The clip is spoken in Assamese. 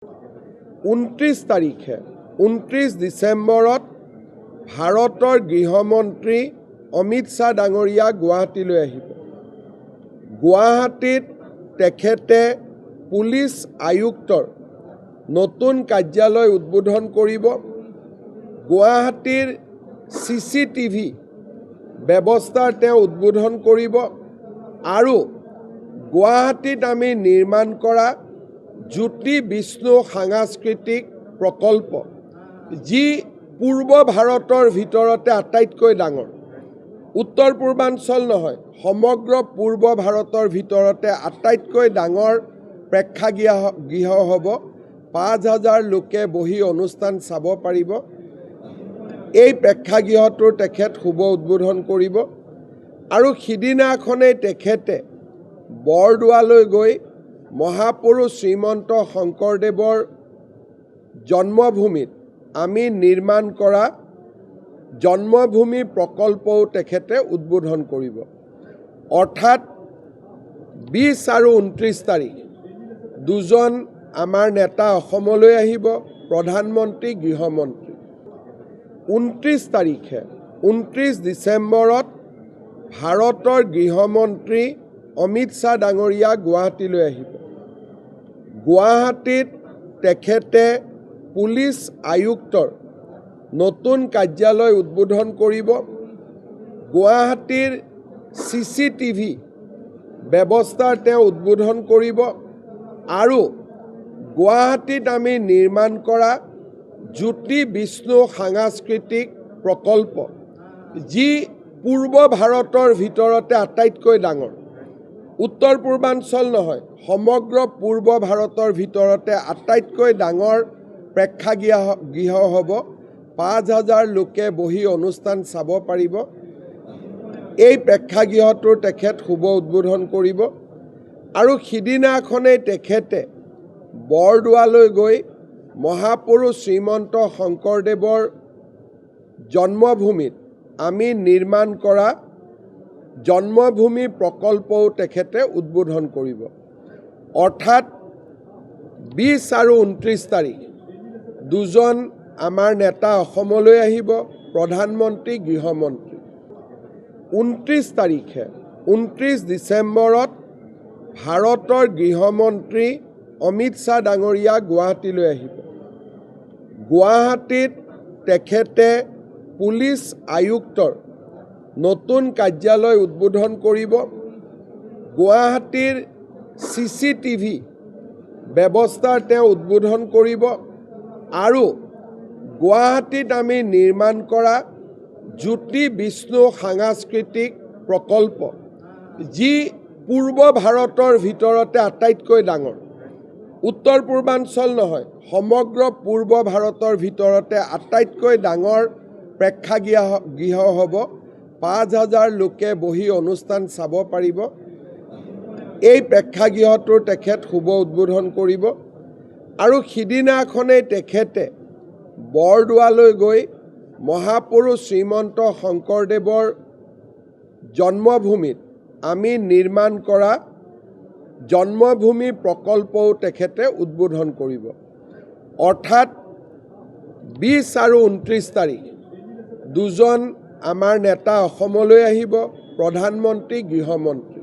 29 তাৰিখে 29 ডিচেম্বৰত ভাৰতৰ গৃহমন্ত্ৰী অমিত শ্বাহ ডাঙৰীয়া গুৱাহাটীলৈ আহিব। গুৱাহাটীত তেখেতে পুলিচ আয়ুক্তৰ নতুন কাৰ্যালয় উদ্বোধন কৰিব। গুৱাহাটীৰ CCTV ব্যৱস্থাৰ তেওঁ উদ্বোধন কৰিব আৰু গুৱাহাটীত আমি নিৰ্মাণ কৰা জ্যোতি বিষ্ণু সাংস্কৃতিক প্ৰকল্প, যি পূৰ্ব ভাৰতৰ ভিতৰতে আটাইতকৈ ডাঙৰ, উত্তৰ পূৰ্বাঞ্চল নহয়, সমগ্ৰ পূৰ্ব ভাৰতৰ ভিতৰতে আটাইতকৈ ডাঙৰ প্ৰেক্ষাগৃহ হ'ব। 5,000 লোকে বহি অনুষ্ঠান চাব পাৰিব। এই প্ৰেক্ষাগৃহটোৰ তেখেত শুভ উদ্বোধন কৰিব আৰু সিদিনাখনেই তেখেতে বৰদোৱালৈ গৈ মহাপুৰুষ শ্ৰীমন্ত শংকৰদেৱৰ জন্মভূমিত আমি নিৰ্মাণ কৰা জন্মভূমি প্ৰকল্পও তেখেতে উদ্বোধন কৰিব। অৰ্থাৎ 20 আৰু 29 তাৰিখ দুজন আমাৰ নেতা অসমলৈ আহিব, প্ৰধানমন্ত্ৰী, গৃহমন্ত্ৰী। 29 তাৰিখে 29 ডিচেম্বৰত ভাৰতৰ গৃহমন্ত্ৰী অমিত শ্বাহ ডাঙৰীয়া গুৱাহাটীলৈ আহিব। গুৱাহাটীত তেখেতে পুলিচ আয়ুক্তৰ নতুন কাৰ্যালয় উদ্বোধন কৰিব। গুৱাহাটীৰ CCTV ব্যৱস্থাৰ তেওঁ উদ্বোধন কৰিব আৰু গুৱাহাটীত আমি নিৰ্মাণ কৰা জ্যোতি বিষ্ণু সাংস্কৃতিক প্ৰকল্প, যি পূৰ্ব ভাৰতৰ ভিতৰতে আটাইতকৈ ডাঙৰ, উত্তৰ পূৰ্বাঞ্চল নহয়, সমগ্ৰ পূৰ্ব ভাৰতৰ ভিতৰতে আটাইতকৈ ডাঙৰ প্ৰেক্ষাগৃহ হ'ব। 5,000 লোকে বহি অনুষ্ঠান চাব পাৰিব। এই প্ৰেক্ষাগৃহটোৰ তেখেত শুভ উদ্বোধন কৰিব আৰু সিদিনাখনেই তেখেতে বৰদোৱালৈ গৈ মহাপুৰুষ শ্ৰীমন্ত শংকৰদেৱৰ জন্মভূমিত আমি নিৰ্মাণ কৰা জন্মভূমি প্ৰকল্পও তেখেতে উদ্বোধন কৰিব। অৰ্থাৎ 20 আৰু 29 তাৰিখ দুজন আমাৰ নেতা অসমলৈ আহিব, প্ৰধানমন্ত্ৰী, গৃহমন্ত্ৰী। 29 তাৰিখে 29 ডিচেম্বৰত ভাৰতৰ গৃহমন্ত্ৰী অমিত শ্বাহ ডাঙৰীয়া গুৱাহাটীলৈ আহিব। গুৱাহাটীত তেখেতে পুলিচ আয়ুক্তৰ নতুন কাৰ্যালয় উদ্বোধন কৰিব। গুৱাহাটীৰ CCTV ব্যৱস্থাৰ তেওঁ উদ্বোধন কৰিব আৰু গুৱাহাটীত আমি নিৰ্মাণ কৰা জ্যোতি বিষ্ণু সাংস্কৃতিক প্ৰকল্প, যি পূৰ্ব ভাৰতৰ ভিতৰতে আটাইতকৈ ডাঙৰ, উত্তৰ পূৰ্বাঞ্চল নহয়, সমগ্ৰ পূৰ্ব ভাৰতৰ ভিতৰতে আটাইতকৈ ডাঙৰ প্ৰেক্ষাগৃহ হ'ব। 5,000 লোকে বহি অনুষ্ঠান চাব পাৰিব। এই প্ৰেক্ষাগৃহটোৰ তেখেত শুভ উদ্বোধন কৰিব আৰু সিদিনাখনেই তেখেতে বৰদোৱালৈ গৈ মহাপুৰুষ শ্ৰীমন্ত শংকৰদেৱৰ জন্মভূমিত আমি নিৰ্মাণ কৰা জন্মভূমি প্ৰকল্পও তেখেতে উদ্বোধন কৰিব। অৰ্থাৎ 20 আৰু 29 তাৰিখ দুজন আমাৰ নেতা অসমলৈ আহিব, প্ৰধানমন্ত্ৰী, গৃহমন্ত্ৰী।